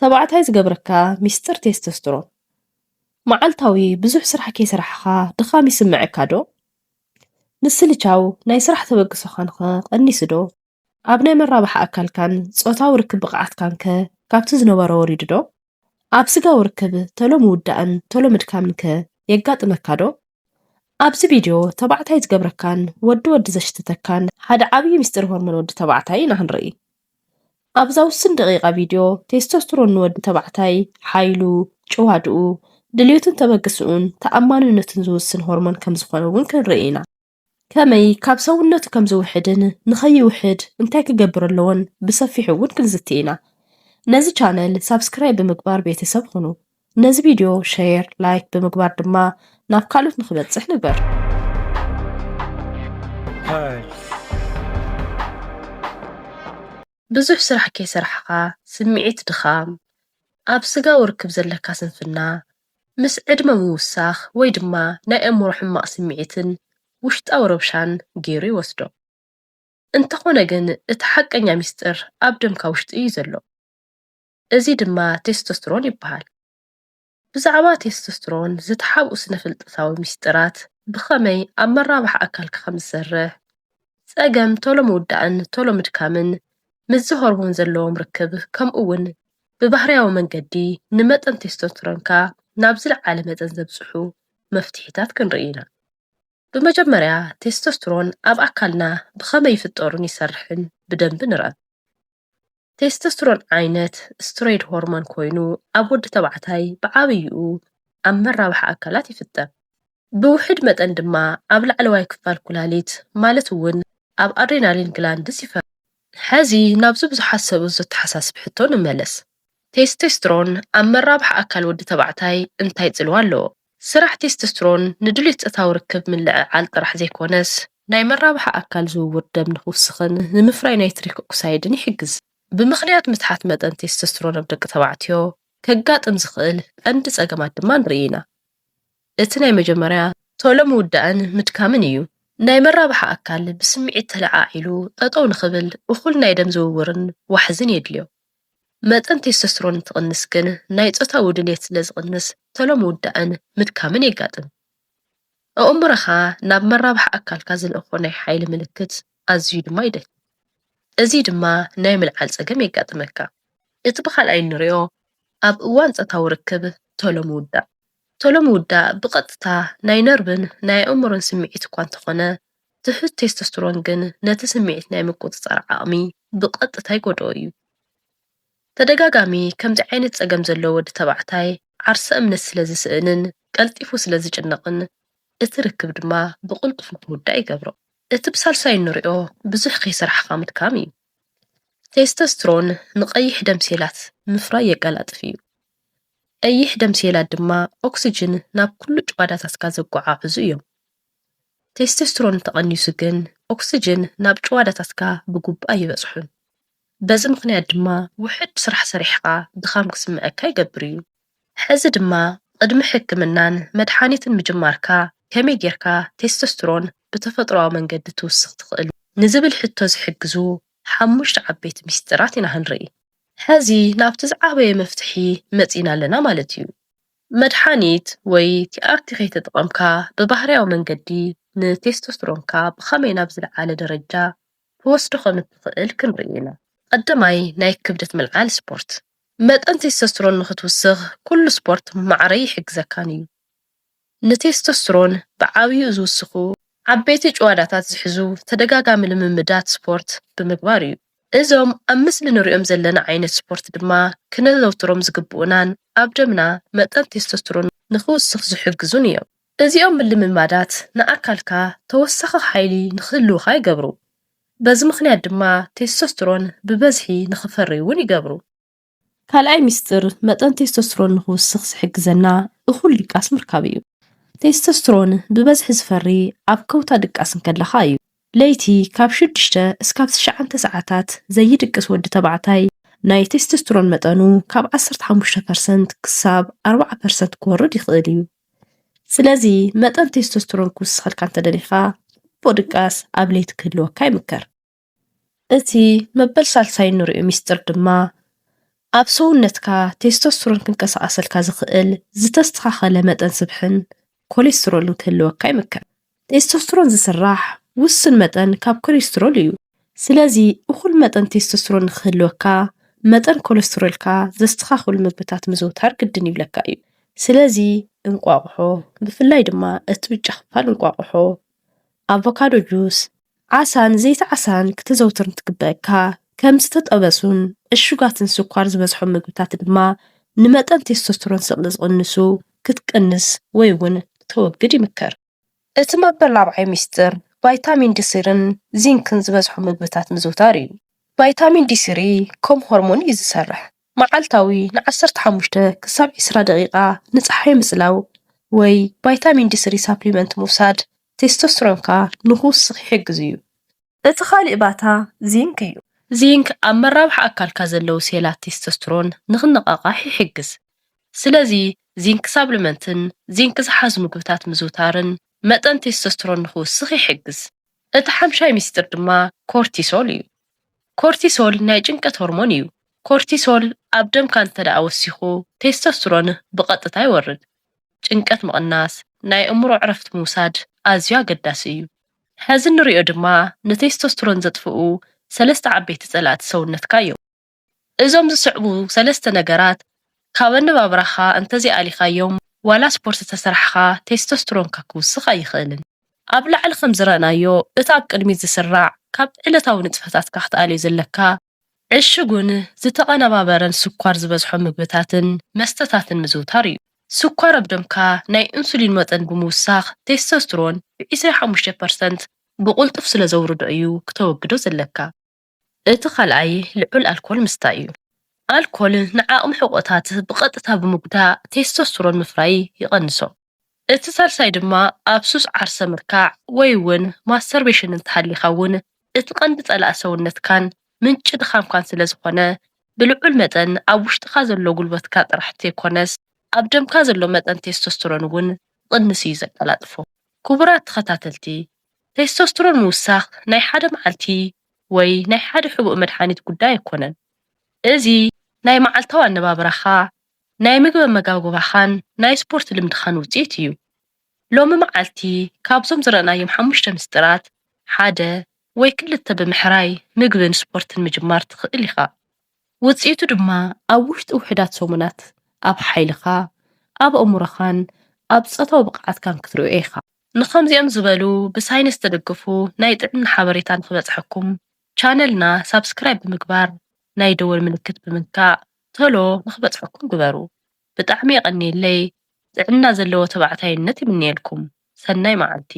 ተባዕታይ ዝገብረካ ሚስጥር ቴስቶስትሮን መዓልታዊ ብዙሕ ስራሕ ከይስራሕኻ ድኻም ይስምዓካ ዶ? ንስልቻው ናይ ስራሕ ተበግሶኻን ኸ ቀኒሱ ዶ? ኣብ ናይ መራባሕ ኣካልካን ጾታዊ ርክብ ብቕዓትካን ከ ካብቲ ዝነበሮ ወሪዱ ዶ? ኣብ ስጋዊ ርክብ ተሎ ምውዳእን ተሎ ምድካምን ከ የጋጥመካ ዶ? ኣብዚ ቪድዮ ተባዕታይ ዝገብረካን ወዲ ዘሽትተካን ሓደ ዓብዪ ሚስጥር ሆርሞን ወዲ ተባዕታይ ኢና ክንርኢ። ኣብዛ ውስን ደቂቓ ቪድዮ ቴስቶስትሮን ንወዲ ተባዕታይ ሓይሉ፣ ጭዋድኡ፣ ድልየቱን ተበግስኡን ተኣማንነቱን ዝውስን ሆርሞን ከም ዝኾነ እውን ክንርኢ ኢና። ከመይ ካብ ሰውነቱ ከም ዝውሕድን ንኸይውሕድ እንታይ ክገብር ኣለዎን ብሰፊሑ እውን ክንዝቲ ኢና። ነዚ ቻነል ሳብስክራይብ ብምግባር ቤተሰብ ሁኑ። ነዚ ቪድዮ ሼር፣ ላይክ ብምግባር ድማ ናብ ካልኦት ንኽበፅሕ ንግበር። ብዙሕ ስራሕ ከይሰራሕኻ ስምዒት ድኻም፣ ኣብ ስጋዊ ርክብ ዘለካ ስንፍና፣ ምስ ዕድመ ምውሳኽ ወይ ድማ ናይ ኣእምሮ ሕማቕ ስምዒትን ውሽጣዊ ረብሻን ገይሩ ይወስዶ። እንተኾነ ግን እቲ ሓቀኛ ሚስጥር ኣብ ደምካ ውሽጢ እዩ ዘሎ። እዚ ድማ ቴስቶስትሮን ይበሃል። ብዛዕባ ቴስቶስትሮን ዝተሓብኡ ስነ-ፍልጠታዊ ሚስጥራት ብኸመይ ኣብ መራባሕ ኣካልካ ከም ዝሰርሕ፣ ፀገም ቶሎ ምውዳእን ቶሎ ምድካምን ምዝ ሆርሞን ዘለዎም ርክብ ከምኡ እውን ብባህርያዊ መንገዲ ንመጠን ቴስቶስትሮንካ ናብ ዝለዓለ መጠን ዘብፅሑ መፍትሒታት ክንርኢ ኢና። ብመጀመርያ ቴስቶስትሮን ኣብ ኣካልና ብኸመይ ይፍጠሩን ይሰርሕን ብደንቢ ንርአ። ቴስቶስትሮን ዓይነት ስትሮይድ ሆርሞን ኮይኑ ኣብ ወዲ ተባዕታይ ብዓብይኡ ኣብ መራባሕ ኣካላት ይፍጠር። ብውሕድ መጠን ድማ ኣብ ላዕለዋይ ክፋል ኩላሊት ማለት እውን ኣብ ኣድሬናሊን ግላንድስ ይፈርሕ። ሕዚ ናብዚ ብዙሓት ሰባት ዘተሓሳስብ ሕቶ ንመለስ። ቴስቶስትሮን ኣብ መራባሕ ኣካል ወዲ ተባዕታይ እንታይ ጽልዋ ኣለዎ? ስራሕ ቴስቶስትሮን ንድልየት ፆታዊ ርክብ ምልዕዓል ጥራሕ ዘይኮነስ ናይ መራባሕ ኣካል ዝውውር ደም ንኽውስኽን ንምፍራይ ናይትሪክ ኦክሳይድን ይሕግዝ። ብምኽንያት ምትሓት መጠን ቴስቶስትሮን ኣብ ደቂ ተባዕትዮ ከጋጥም ዝኽእል ቀንዲ ፀገማት ድማ ንርኢ ኢና። እቲ ናይ መጀመርያ ቶሎ ምውዳእን ምድካምን እዩ። ናይ መራባሕ ኣካል ብስምዒት ተለዓዒሉ ጠጠው ንኽብል እኹል ናይ ደም ዝውውርን ዋሕዝን የድልዮ። መጠን ቴስቶስትሮን እንትቕንስ ግን ናይ ፆታዊ ድልየት ስለ ዝቕንስ ቶሎ ምውዳእን ምድካምን የጋጥም። ኣእምሮኻ ናብ መራባሕ ኣካልካ ዝልእኾ ናይ ሓይሊ ምልክት ኣዝዩ ድማ ይደል። እዚ ድማ ናይ ምልዓል ፀገም የጋጥመካ። እቲ ብኻልኣይ ንሪኦ ኣብ እዋን ፆታዊ ርክብ ቶሎ ምውዳእ። ቶሎ ምውዳእ ብቐጥታ ናይ ነርቭን ናይ ኣእምሮን ስምዒት እኳ እንተኾነ ትሑት ቴስቶስትሮን ግን ነቲ ስምዒት ናይ ምቁፅፃር ዓቕሚ ብቐጥታ ይጎድኦ እዩ። ተደጋጋሚ ከምዚ ዓይነት ፀገም ዘለዎ ወዲ ተባዕታይ ዓርሰ እምነት ስለ ዝስእንን ቀልጢፉ ስለ ዝጭነቕን እቲ ርክብ ድማ ብቕልጡፍ ንክውዳእ ይገብሮ። እቲ ብሳልሳይ ንሪኦ ብዙሕ ከይሰራሕኻ ምድካም እዩ። ቴስቶስትሮን ንቐይሕ ደም ሴላት ምፍራይ የቀላጥፍ እዩ። ቀይሕ ደም ሴላት ድማ ኦክሲጅን ናብ ኩሉ ጭዋዳታትካ ዘጓዓዕዙ እዮም። ቴስቶስትሮን ተቐኒሱ ግን ኦክሲጅን ናብ ጭዋዳታትካ ብጉባእ ይበፅሑን። በዚ ምኽንያት ድማ ውሕድ ስራሕ ሰሪሕኻ ድኻም ክስምዐካ ይገብር እዩ። ሕዚ ድማ ቅድሚ ሕክምናን መድሓኒትን ምጅማርካ ከመይ ጌርካ ቴስቶስትሮን ብተፈጥሮኣዊ መንገዲ ትውስኽ ትኽእል ንዝብል ሕቶ ዝሕግዙ 5 ዓበይቲ ሚስጥራት ኢና ክንርኢ። ሕዚ ናብቲ ዝዓበየ መፍትሒ መፂና ኣለና ማለት እዩ። መድሓኒት ወይ ቲኣርቲ ከይተጠቐምካ ብባህርያዊ መንገዲ ንቴስቶስትሮንካ ብኸመይ ናብ ዝለዓለ ደረጃ ክወስዶ ከም እትኽእል ክንርኢ ኢና። ቀዳማይ ናይ ክብደት ምልዓል ስፖርት። መጠን ቴስቶስትሮን ንኽትውስኽ ኩሉ ስፖርት ማዕረይ ይሕግዘካን እዩ። ንቴስቶስትሮን ብዓብዩ ዝውስኹ ዓበይቲ ጭዋዳታት ዝሕዙ ተደጋጋሚ ልምምዳት ስፖርት ብምግባር እዩ። እዞም ኣብ ምስሊ ንሪኦም ዘለና ዓይነት ስፖርት ድማ ክነዘውትሮም ዝግብኡናን ኣብ ደምና መጠን ቴስቶስትሮን ንኽውስኽ ዝሕግዙን እዮም። እዚኦም ልምምዳት ንኣካልካ ተወሳኺ ሓይሊ ንኽህልውካ ይገብሩ። በዚ ምኽንያት ድማ ቴስቶስትሮን ብበዝሒ ንኽፈሪ እውን ይገብሩ። ካልኣይ ሚስጥር መጠን ቴስቶስትሮን ንኽውስኽ ዝሕግዘና እኹል ድቃስ ምርካብ እዩ። ቴስቶስትሮን ብበዝሒ ዝፈሪ ኣብ ከውታ ድቃስ እንከለኻ እዩ። ለይቲ ካብ 6 እስካብ 9 ሰዓታት ዘይድቅስ ወዲ ተባዕታይ ናይ ቴስቶስትሮን መጠኑ ካብ 15% ክሳብ 40% ክወርድ ይኽእል እዩ። ስለዚ መጠን ቴስቶስትሮን ክውስኸልካ እንተደሊኻ ድቃስ ኣብ ለይቲ ክህልወካ ይምከር። እቲ መበል ሳልሳይ ንሪኦ ሚስጥር ድማ ኣብ ሰውነትካ ቴስቶስትሮን ክንቀሳቐሰልካ ዝኽእል ዝተስተኻኸለ መጠን ስብሕን ኮሌስትሮልን ክህልወካ ይምከር። ቴስቶስትሮን ዝስራሕ ውስን መጠን ካብ ኮሌስትሮል እዩ። ስለዚ እኹል መጠን ቴስቶስትሮን ንክህልወካ መጠን ኮሌስትሮልካ ዘስተኻኽሉ ምግብታት ምዝውታር ግድን ይብለካ እዩ። ስለዚ እንቋቑሖ ብፍላይ ድማ እቲ ብጫ ክፋል እንቋቑሖ፣ ኣቮካዶ ጁስ፣ ዓሳን ዘይቲ ዓሳን ክትዘውትር እንትግበአካ ከም ዝተጠበሱን ዕሹጋትን ስኳር ዝበዝሖም ምግብታት ድማ ንመጠን ቴስቶስትሮን ስቕሊ ዝቕንሱ ክትቅንስ ወይ እውን ክተወግድ ይምከር። እቲ መበል 4ይ ሚስጥር ቫይታሚን ዲ3ን ዚንክን ዝበዝሖ ምግብታት ምዝውታር እዩ። ቫይታሚን ዲ3 ከም ሆርሞን እዩ ዝሰርሕ። መዓልታዊ ን15 ክሳብ 20 ደቂቓ ንፀሓይ ምጽላው ወይ ቫይታሚን ዲ3 ሳፕሊመንት ምውሳድ ቴስቶስትሮንካ ንኽውስኽ ይሕግዝ እዩ። እቲ ካልእ ባታ ዚንክ እዩ። ዚንክ ኣብ መራብሒ ኣካልካ ዘለው ሴላት ቴስቶስትሮን ንኽነቓቓሕ ይሕግዝ። ስለዚ ዚንክ ሳፕሊመንትን ዚንክ ዝሓዙ ምግብታት ምዝውታርን መጠን ቴስቶስትሮን ንኽውስኽ ይሕግዝ። እቲ 5ይ ሚስጥር ድማ ኮርቲሶል እዩ። ኮርቲሶል ናይ ጭንቀት ሆርሞን እዩ። ኮርቲሶል ኣብ ደምካ እንተደኣ ወሲኹ ቴስቶስትሮን ብቐጥታ ይወርድ። ጭንቀት ምቕናስ፣ ናይ እምሮ ዕረፍቲ ምውሳድ ኣዝዩ ኣገዳሲ እዩ። ሕዚ ንሪኦ ድማ ንቴስቶስትሮን ዘጥፍኡ 3 ዓበይቲ ጸላእቲ ሰውነትካ እዮም። እዞም ዝስዕቡ 3 ነገራት ካብ ኣነባብራኻ እንተዘይኣሊኻዮም ዋላ ስፖርት ተሰርሕኻ ቴስቶስትሮንካ ክውስኽ ኣይኽእልን። ኣብ ላዕሊ ከም ዝረአናዮ እቲ ኣብ ቅድሚት ዝስራዕ ካብ ዕለታዊ ንጥፈታትካ ክትኣልዮ ዘለካ ዕሹጉን ዝተቐነባበረን ስኳር ዝበዝሖ ምግብታትን መስተታትን ምዝውታር እዩ። ስኳር ኣብ ደምካ ናይ ኢንሱሊን መጠን ብምውሳኽ ቴስቶስትሮን ብ25% ብቁልጡፍ ስለ ዘውርዶ እዩ ክተወግዶ ዘለካ። እቲ ካልኣይ ልዑል ኣልኮል ምስታይ እዩ። ኣልኮል ንዓቕሚ ሕቖታት ብቐጥታ ብምጉዳእ ቴስቶስትሮን ምፍራይ ይቐንሶ። እቲ ሳልሳይ ድማ ኣብ ሱስ ዓርሰ ምርካዕ ወይ እውን ማስተርቤሽን እንተሃሊኻ እውን እቲ ቀንዲ ጸላእ ሰውነትካን ምንጪ ድኻምካን ስለ ዝኾነ ብልዑል መጠን ኣብ ውሽጥኻ ዘሎ ጉልበትካ ጥራሕ ዘይኮነስ ኣብ ደምካ ዘሎ መጠን ቴስቶስትሮን እውን ቅንስ እዩ ዘቀላጥፎ። ክቡራት ተኸታተልቲ፣ ቴስቶስትሮን ምውሳኽ ናይ ሓደ መዓልቲ ወይ ናይ ሓደ ሕቡእ መድሓኒት ጉዳይ ኣይኮነን። እዚ ናይ መዓልታዊ ኣነባብራኻ፣ ናይ ምግቢ ኣመጋግባኻን ናይ ስፖርት ልምድኻን ውፅኢት እዩ። ሎሚ መዓልቲ ካብዞም ዝረአናዮም 5 ምስጥራት ሓደ ወይ 2 ብምሕራይ ምግብን ስፖርትን ምጅማር ትኽእል ኢኻ። ውፅኢቱ ድማ ኣብ ውሽጢ ውሕዳት ሰሙናት ኣብ ሓይልኻ፣ ኣብ ኣእሙሮኻን ኣብ ፆታዊ ብቕዓትካን ክትሪኦ ኢኻ። ንኸምዚኦም ዝበሉ ብሳይንስ ተደገፉ ናይ ጥዕና ሓበሬታ ንክበፅሐኩም ቻነልና ሳብስክራይብ ብምግባር ናይ ደወል ምልክት ብምንካእ ቶሎ ንክበፅሐኩም ግበሩ። ብጣዕሚ የቐኒየለይ ጥዕና ዘለዎ ተባዕታይነት ይምንየልኩም። ሰናይ መዓልቲ።